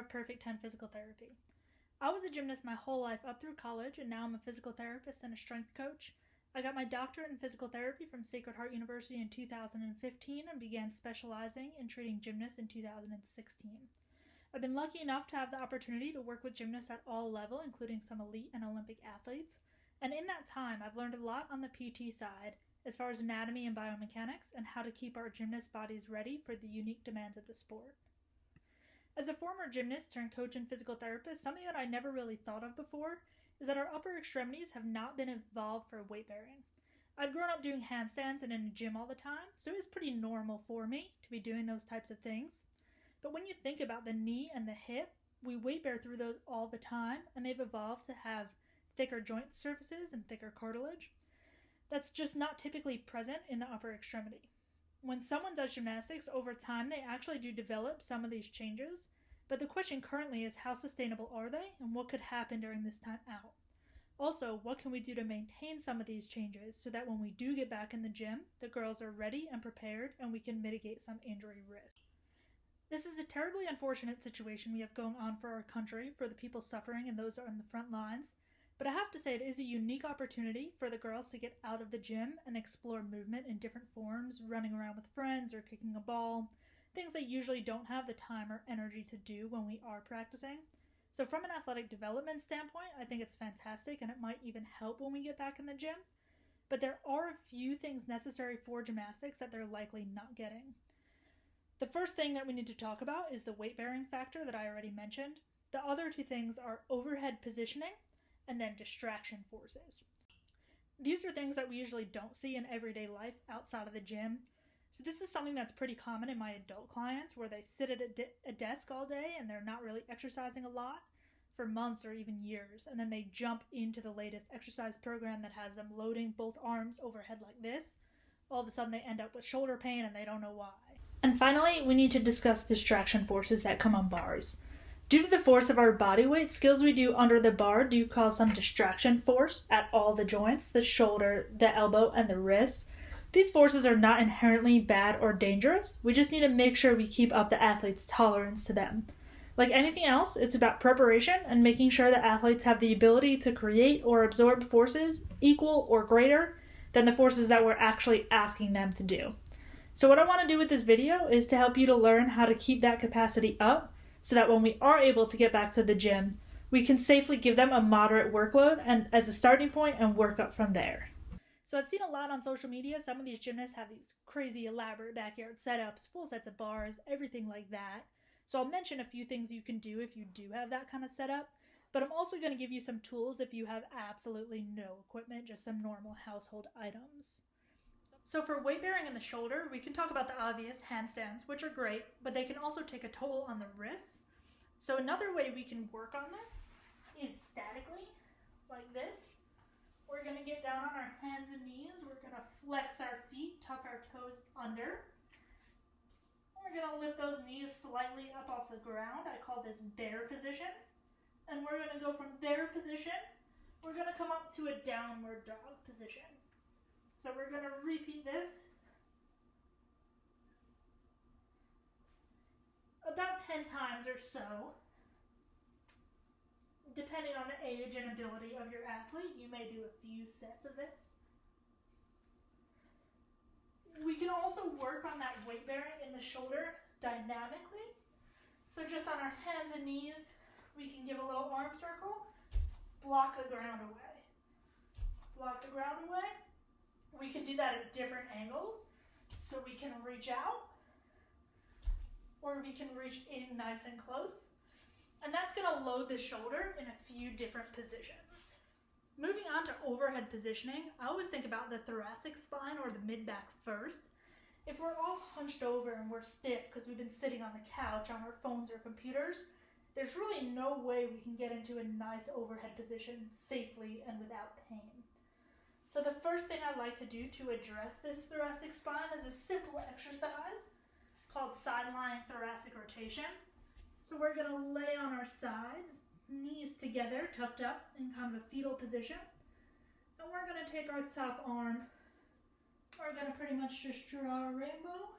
of Perfect 10 Physical Therapy. I was a gymnast my whole life up through college, and now I'm a physical therapist and a strength coach. I got my doctorate in physical therapy from Sacred Heart University in 2015 and began specializing in treating gymnasts in 2016. I've been lucky enough to have the opportunity to work with gymnasts at all levels, including some elite and Olympic athletes. And in that time, I've learned a lot on the PT side, as far as anatomy and biomechanics, and how to keep our gymnast bodies ready for the unique demands of the sport. As a former gymnast turned coach and physical therapist, something that I never really thought of before is that our upper extremities have not been evolved for weight bearing. I'd grown up doing handstands and in a gym all the time, so it was pretty normal for me to be doing those types of things. But when you think about the knee and the hip, we weight bear through those all the time, and they've evolved to have thicker joint surfaces and thicker cartilage. That's just not typically present in the upper extremity. When someone does gymnastics, over time they actually do develop some of these changes, but the question currently is how sustainable are they and what could happen during this time out? Also, what can we do to maintain some of these changes so that when we do get back in the gym, the girls are ready and prepared and we can mitigate some injury risk? This is a terribly unfortunate situation we have going on for our country, for the people suffering and those on the front lines. But I have to say it is a unique opportunity for the girls to get out of the gym and explore movement in different forms, running around with friends or kicking a ball, things they usually don't have the time or energy to do when we are practicing. So from an athletic development standpoint, I think it's fantastic and it might even help when we get back in the gym. But there are a few things necessary for gymnastics that they're likely not getting. The first thing that we need to talk about is the weight bearing factor that I already mentioned. The other two things are overhead positioning and then distraction forces. These are things that we usually don't see in everyday life outside of the gym. So this is something that's pretty common in my adult clients, where they sit at a desk all day and they're not really exercising a lot for months or even years, and then they jump into the latest exercise program that has them loading both arms overhead like this. All of a sudden they end up with shoulder pain and they don't know why. And finally, we need to discuss distraction forces that come on bars. Due to the force of our body weight, skills we do under the bar do cause some distraction force at all the joints, the shoulder, the elbow, and the wrist. These forces are not inherently bad or dangerous. We just need to make sure we keep up the athlete's tolerance to them. Like anything else, it's about preparation and making sure that athletes have the ability to create or absorb forces equal or greater than the forces that we're actually asking them to do. So what I want to do with this video is to help you to learn how to keep that capacity up, so that when we are able to get back to the gym, we can safely give them a moderate workload and as a starting point and work up from there. So I've seen a lot on social media. Some of these gymnasts have these crazy elaborate backyard setups, full sets of bars, everything like that. So I'll mention a few things you can do if you do have that kind of setup, but I'm also going to give you some tools if you have absolutely no equipment, just some normal household items. So for weight bearing in the shoulder, we can talk about the obvious handstands, which are great, but they can also take a toll on the wrists. So another way we can work on this is statically, like this. We're going to get down on our hands and knees. We're going to flex our feet, tuck our toes under. We're going to lift those knees slightly up off the ground. I call this bear position. And we're going to go from bear position, we're going to come up to a downward dog position. So we're going to repeat this about 10 times or so. Depending on the age and ability of your athlete, you may do a few sets of this. We can also work on that weight bearing in the shoulder dynamically. So just on our hands and knees, we can give a little arm circle, block the ground away. Block the ground away. We can do that at different angles. So we can reach out, or we can reach in nice and close. And that's going to load the shoulder in a few different positions. Moving on to overhead positioning, I always think about the thoracic spine or the mid-back first. If we're all hunched over and we're stiff because we've been sitting on the couch on our phones or computers, there's really no way we can get into a nice overhead position safely and without pain. So the first thing I like to do to address this thoracic spine is a simple exercise called sideline thoracic rotation. So we're going to lay on our sides, knees together, tucked up in kind of a fetal position. And we're going to take our top arm. We're going to pretty much just draw a rainbow.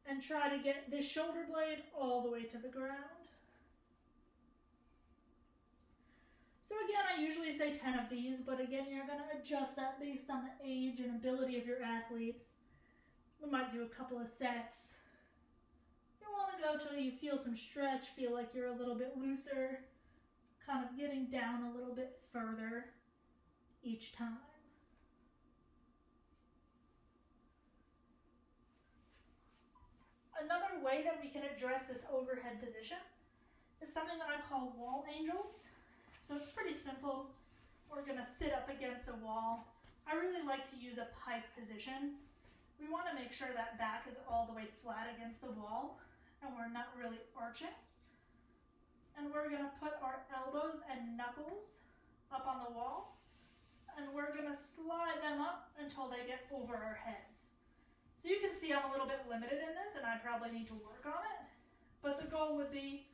and try to get this shoulder blade all the way to the ground. So again, I usually say 10 of these, but again, you're going to adjust that based on the age and ability of your athletes. We might do a couple of sets. You want to go till you feel some stretch, feel like you're a little bit looser, kind of getting down a little bit further each time. Another way that we can address this overhead position is something that I call wall angels. So it's pretty simple. We're going to sit up against a wall. I really like to use a pike position. We want to make sure that back is all the way flat against the wall and we're not really arching. And we're going to put our elbows and knuckles up on the wall, and we're going to slide them up until they get over our heads. So you can see I'm a little bit limited in this and I probably need to work on it, but the goal would be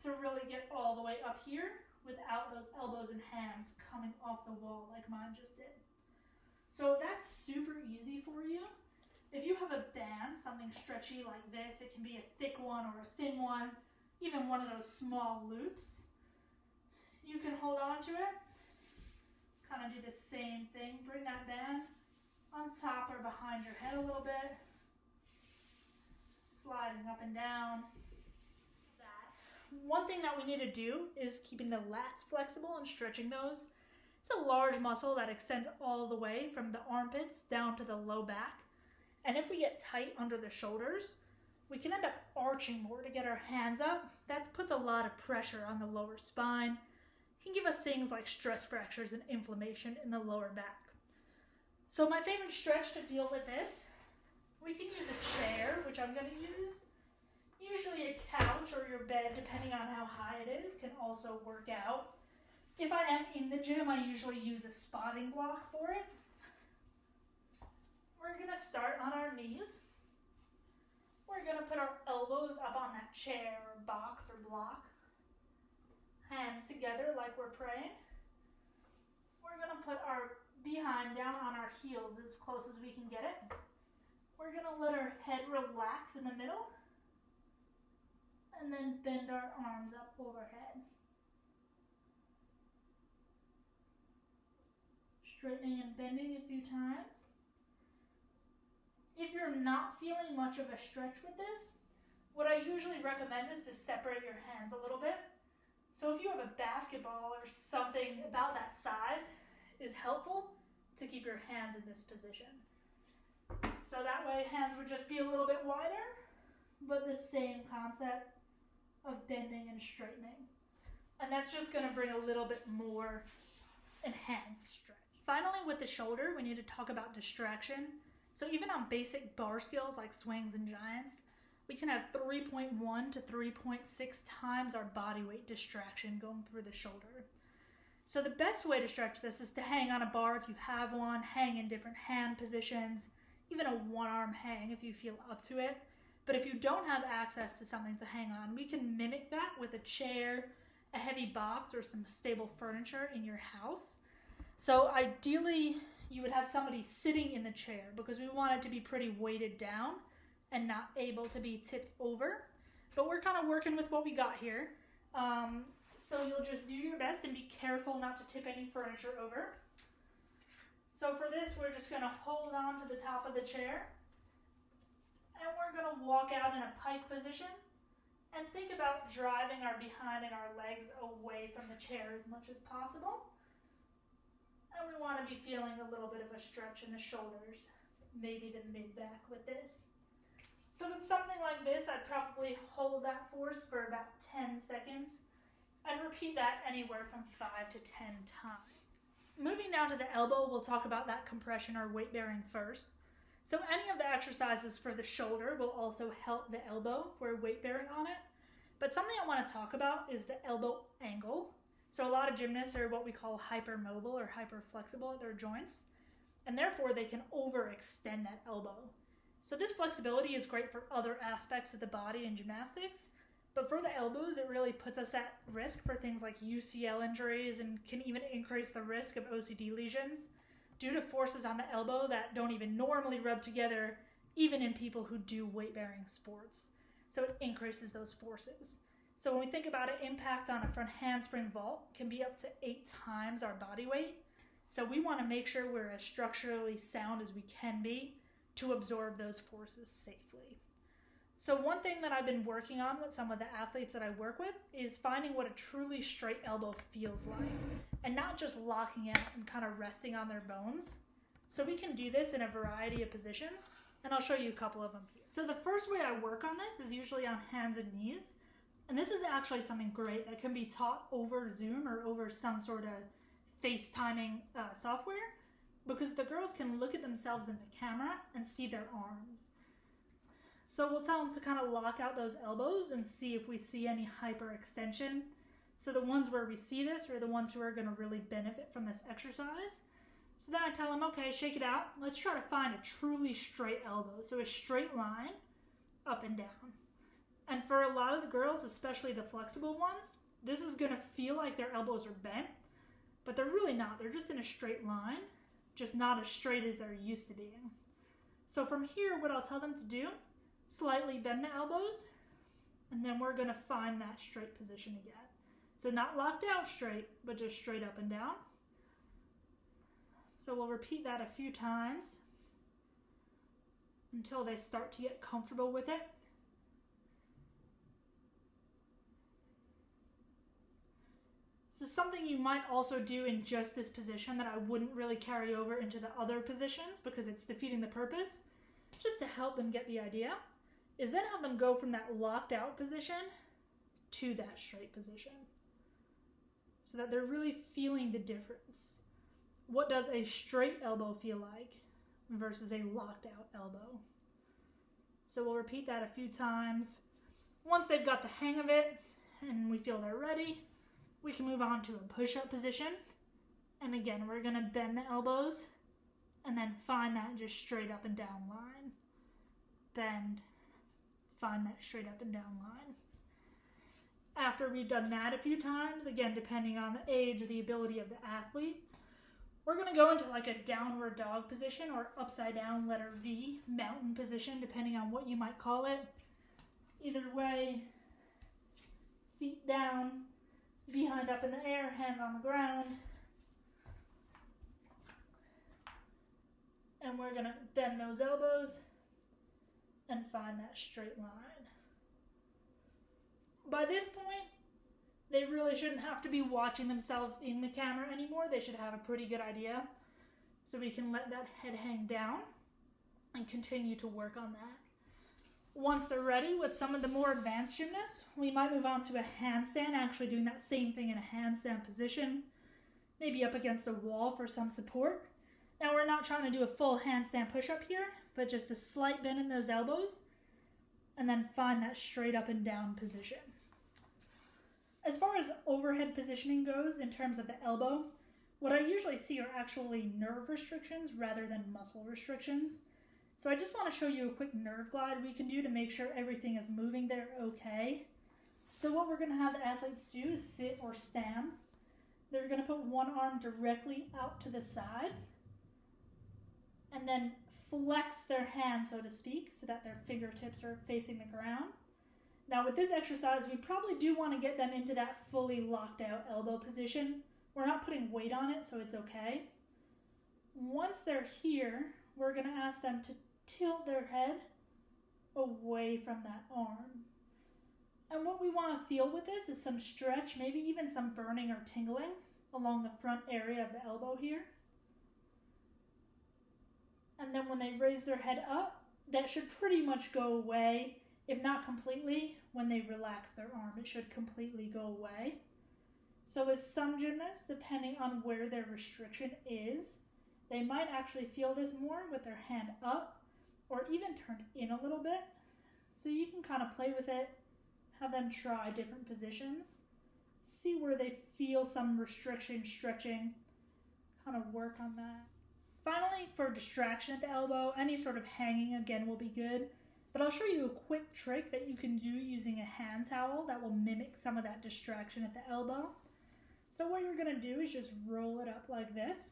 to really get all the way up here without those elbows and hands coming off the wall like mine just did. So that's super easy for you. If you have a band, something stretchy like this, it can be a thick one or a thin one, even one of those small loops. You can hold on to it, kind of do the same thing. Bring that band on top or behind your head a little bit, sliding up and down. One thing that we need to do is keeping the lats flexible and stretching those. It's a large muscle that extends all the way from the armpits down to the low back. And if we get tight under the shoulders, we can end up arching more to get our hands up. That puts a lot of pressure on the lower spine. It can give us things like stress fractures and inflammation in the lower back. So my favorite stretch to deal with this, we can use a chair, which I'm going to use. Usually a couch or your bed, depending on how high it is, can also work out. If I am in the gym, I usually use a spotting block for it. We're going to start on our knees. We're going to put our elbows up on that chair or box or block. Hands together like we're praying. We're going to put our behind down on our heels as close as we can get it. We're going to let our head relax in the middle. And then bend our arms up overhead. Straightening and bending a few times. If you're not feeling much of a stretch with this, what I usually recommend is to separate your hands a little bit. So if you have a basketball or something about that size, is helpful to keep your hands in this position. So that way hands would just be a little bit wider, but the same concept of bending and straightening. And that's just going to bring a little bit more enhanced stretch. Finally, with the shoulder, we need to talk about distraction. So even on basic bar skills like swings and giants, we can have 3.1 to 3.6 times our body weight distraction going through the shoulder. So the best way to stretch this is to hang on a bar if you have one, hang in different hand positions, even a one-arm hang if you feel up to it. But if you don't have access to something to hang on, we can mimic that with a chair, a heavy box, or some stable furniture in your house. So ideally, you would have somebody sitting in the chair because we want it to be pretty weighted down and not able to be tipped over. But we're kind of working with what we got here. So you'll just do your best and be careful not to tip any furniture over. So for this, we're just going to hold on to the top of the chair. And we're going to walk out in a pike position and think about driving our behind and our legs away from the chair as much as possible. And we want to be feeling a little bit of a stretch in the shoulders, maybe the mid-back with this. So with something like this, I'd probably hold that force for about 10 seconds and repeat that anywhere from 5 to 10 times. Moving down to the elbow, we'll talk about that compression or weight bearing first. So any of the exercises for the shoulder will also help the elbow for weight bearing on it. But something I want to talk about is the elbow angle. So a lot of gymnasts are what we call hypermobile or hyperflexible at their joints, and therefore they can overextend that elbow. So this flexibility is great for other aspects of the body in gymnastics, but for the elbows, it really puts us at risk for things like UCL injuries and can even increase the risk of OCD lesions due to forces on the elbow that don't even normally rub together, even in people who do weight-bearing sports. So it increases those forces. So when we think about it, impact on a front handspring vault can be up to 8 times our body weight. So we want to make sure we're as structurally sound as we can be to absorb those forces safely. So one thing that I've been working on with some of the athletes that I work with is finding what a truly straight elbow feels like, and not just locking out and kind of resting on their bones. So we can do this in a variety of positions, and I'll show you a couple of them here. So the first way I work on this is usually on hands and knees, and this is actually something great that can be taught over Zoom or over some sort of FaceTiming software, because the girls can look at themselves in the camera and see their arms. So we'll tell them to kind of lock out those elbows and see if we see any hyperextension. So the ones where we see this are the ones who are going to really benefit from this exercise. So then I tell them, okay, shake it out. Let's try to find a truly straight elbow. So a straight line up and down. And for a lot of the girls, especially the flexible ones, this is going to feel like their elbows are bent, but they're really not. They're just in a straight line, just not as straight as they're used to being. So from here, what I'll tell them to do, slightly bend the elbows, and then we're going to find that straight position again. So not locked out straight, but just straight up and down. So we'll repeat that a few times until they start to get comfortable with it. So something you might also do in just this position that I wouldn't really carry over into the other positions because it's defeating the purpose, just to help them get the idea, is then have them go from that locked out position to that straight position, so that they're really feeling the difference. What does a straight elbow feel like versus a locked out elbow? So we'll repeat that a few times. Once they've got the hang of it and we feel they're ready, we can move on to a push-up position. And again, we're going to bend the elbows and then find that just straight up and down line. Bend, find that straight up and down line. After we've done that a few times, again, depending on the age or the ability of the athlete, we're going to go into like a downward dog position or upside down letter V mountain position, depending on what you might call it. Either way, feet down, behind up in the air, hands on the ground. And we're going to bend those elbows and find that straight line. By this point, they really shouldn't have to be watching themselves in the camera anymore. They should have a pretty good idea. So we can let that head hang down and continue to work on that. Once they're ready with some of the more advanced gymnasts, we might move on to a handstand, actually doing that same thing in a handstand position, maybe up against a wall for some support. Now we're not trying to do a full handstand push-up here, but just a slight bend in those elbows, and then find that straight up and down position. As far as overhead positioning goes in terms of the elbow, what I usually see are actually nerve restrictions rather than muscle restrictions. So I just want to show you a quick nerve glide we can do to make sure everything is moving there okay. So what we're going to have the athletes do is sit or stand. They're going to put one arm directly out to the side and then flex their hand, so to speak, so that their fingertips are facing the ground. Now with this exercise, we probably do want to get them into that fully locked out elbow position. We're not putting weight on it, so it's okay. Once they're here, we're going to ask them to tilt their head away from that arm. And what we want to feel with this is some stretch, maybe even some burning or tingling along the front area of the elbow here. And then when they raise their head up, that should pretty much go away. If not completely, when they relax their arm, it should completely go away. So with some gymnasts, depending on where their restriction is, they might actually feel this more with their hand up or even turned in a little bit. So you can kind of play with it, have them try different positions, see where they feel some restriction, stretching, kind of work on that. Finally, for distraction at the elbow, any sort of hanging again will be good. But I'll show you a quick trick that you can do using a hand towel that will mimic some of that distraction at the elbow. So what you're going to do is just roll it up like this.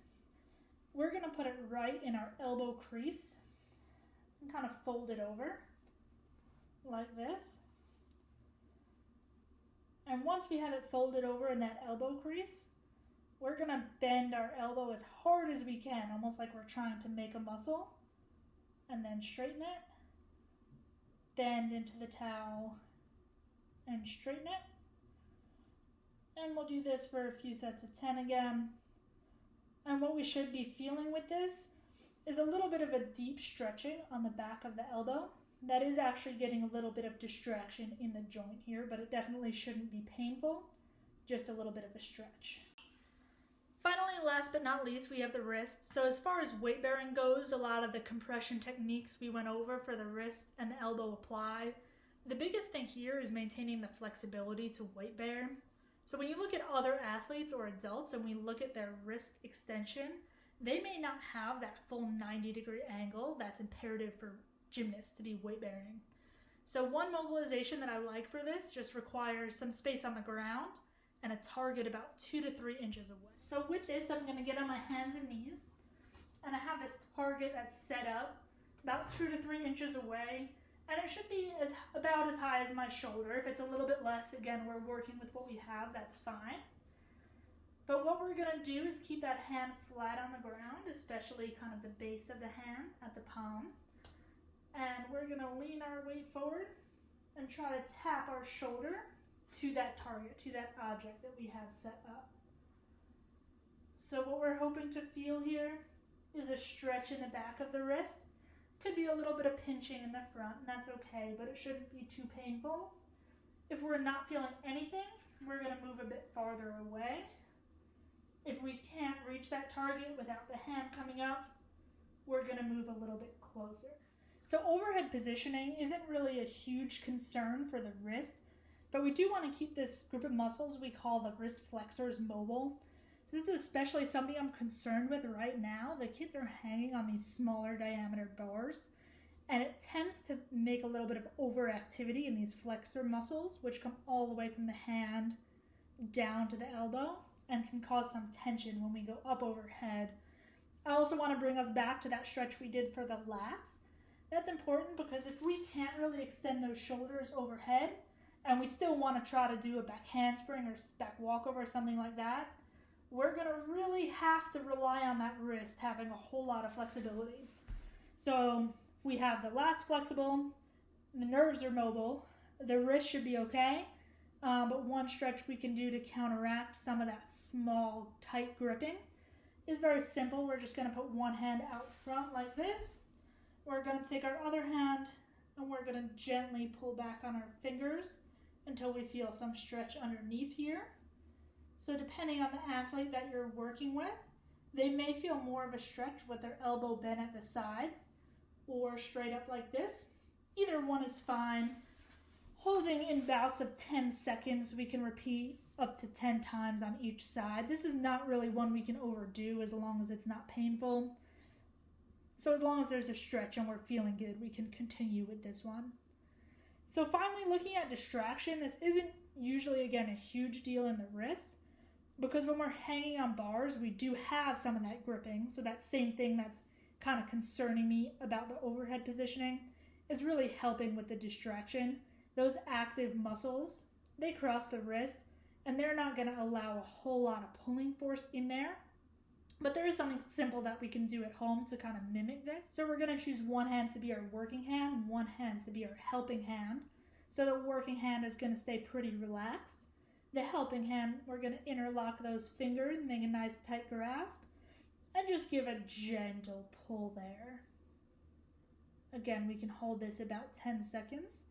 We're going to put it right in our elbow crease. and kind of fold it over like this. And once we have it folded over in that elbow crease, we're going to bend our elbow as hard as we can, almost like we're trying to make a muscle, and then straighten it, bend into the towel, and straighten it. And we'll do this for a few sets of 10 again. And what we should be feeling with this is a little bit of a deep stretching on the back of the elbow. That is actually getting a little bit of distraction in the joint here, but it definitely shouldn't be painful, just a little bit of a stretch. Finally, last but not least, we have the wrist. So as far as weight bearing goes, a lot of the compression techniques we went over for the wrist and the elbow apply. The biggest thing here is maintaining the flexibility to weight bear. So when you look at other athletes or adults and we look at their wrist extension, they may not have that full 90-degree angle that's imperative for gymnasts to be weight bearing. So one mobilization that I like for this just requires some space on the ground and a target about 2 to 3 inches away. So with this, I'm going to get on my hands and knees, and I have this target that's set up about 2 to 3 inches away, and it should be about as high as my shoulder. If it's a little bit less, again, we're working with what we have, that's fine. But what we're going to do is keep that hand flat on the ground, especially kind of the base of the hand at the palm. And we're going to lean our weight forward and try to tap our shoulder to that target, to that object that we have set up. So what we're hoping to feel here is a stretch in the back of the wrist. Could be a little bit of pinching in the front, and that's okay, but it shouldn't be too painful. If we're not feeling anything, we're going to move a bit farther away. If we can't reach that target without the hand coming up, we're going to move a little bit closer. So overhead positioning isn't really a huge concern for the wrist, but we do want to keep this group of muscles we call the wrist flexors mobile. So this is especially something I'm concerned with right now. The kids are hanging on these smaller diameter bars, and it tends to make a little bit of overactivity in these flexor muscles, which come all the way from the hand down to the elbow and can cause some tension when we go up overhead. I also want to bring us back to that stretch we did for the lats. That's important because if we can't really extend those shoulders overhead and we still want to try to do a back handspring or back walkover or something like that, we're going to really have to rely on that wrist having a whole lot of flexibility. So if we have the lats flexible, the nerves are mobile, the wrist should be okay, but one stretch we can do to counteract some of that small, tight gripping is very simple. We're just going to put one hand out front like this. We're going to take our other hand and we're going to gently pull back on our fingers until we feel some stretch underneath here. So depending on the athlete that you're working with, they may feel more of a stretch with their elbow bent at the side or straight up like this. Either one is fine. Holding in bouts of 10 seconds, we can repeat up to 10 times on each side. This is not really one we can overdo as long as it's not painful. So as long as there's a stretch and we're feeling good, we can continue with this one. So finally, looking at distraction, this isn't usually, again, a huge deal in the wrist, because when we're hanging on bars, we do have some of that gripping. So that same thing that's kind of concerning me about the overhead positioning is really helping with the distraction. Those active muscles, they cross the wrist, and they're not going to allow a whole lot of pulling force in there. But there is something simple that we can do at home to kind of mimic this. So we're going to choose one hand to be our working hand and one hand to be our helping hand. So the working hand is going to stay pretty relaxed. The helping hand, we're going to interlock those fingers, make a nice tight grasp, and just give a gentle pull there. Again, we can hold this about 10 seconds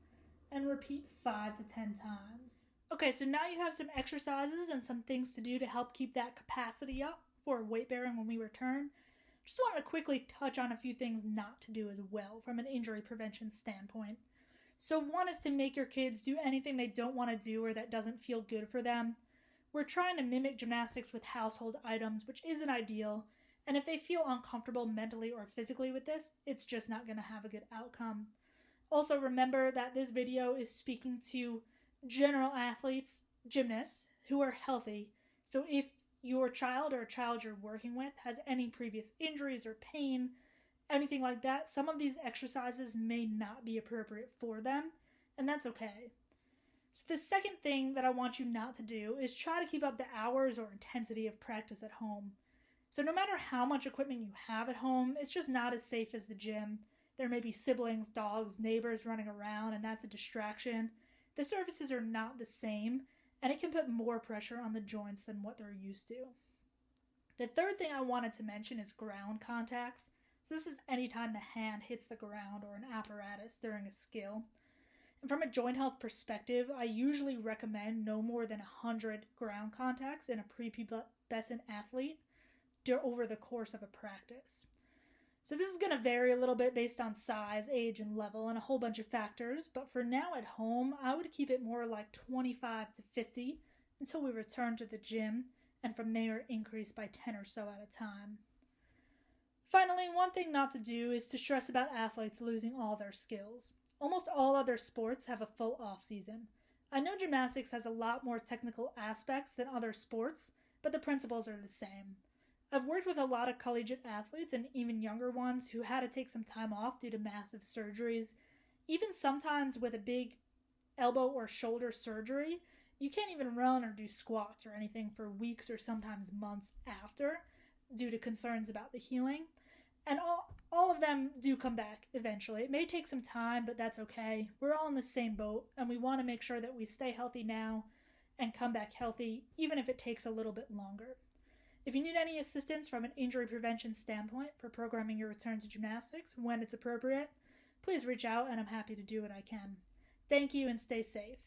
and repeat 5 to 10 times. Okay, so now you have some exercises and some things to do to help keep that capacity up for weight bearing when we return. Just want to quickly touch on a few things not to do as well from an injury prevention standpoint. So one is to make your kids do anything they don't want to do or that doesn't feel good for them. We're trying to mimic gymnastics with household items, which isn't ideal, and if they feel uncomfortable mentally or physically with this, it's just not going to have a good outcome. Also remember that this video is speaking to general athletes, gymnasts, who are healthy. So if your child or a child you're working with has any previous injuries or pain, anything like that, some of these exercises may not be appropriate for them, and that's okay. So the second thing that I want you not to do is try to keep up the hours or intensity of practice at home. So no matter how much equipment you have at home, it's just not as safe as the gym. There may be siblings, dogs, neighbors running around, and that's a distraction. The surfaces are not the same, and it can put more pressure on the joints than what they're used to. The third thing I wanted to mention is ground contacts. So this is anytime the hand hits the ground or an apparatus during a skill. And from a joint health perspective, I usually recommend no more than 100 ground contacts in a prepubescent athlete over the course of a practice. So this is going to vary a little bit based on size, age, and level, and a whole bunch of factors, but for now at home, I would keep it more like 25 to 50 until we return to the gym, and from there increase by 10 or so at a time. Finally, one thing not to do is to stress about athletes losing all their skills. Almost all other sports have a full off season. I know gymnastics has a lot more technical aspects than other sports, but the principles are the same. I've worked with a lot of collegiate athletes and even younger ones who had to take some time off due to massive surgeries. Even sometimes with a big elbow or shoulder surgery, you can't even run or do squats or anything for weeks or sometimes months after due to concerns about the healing. And all of them do come back eventually. It may take some time, but that's okay. We're all in the same boat, and we want to make sure that we stay healthy now and come back healthy, even if it takes a little bit longer. If you need any assistance from an injury prevention standpoint for programming your return to gymnastics when it's appropriate, please reach out and I'm happy to do what I can. Thank you and stay safe.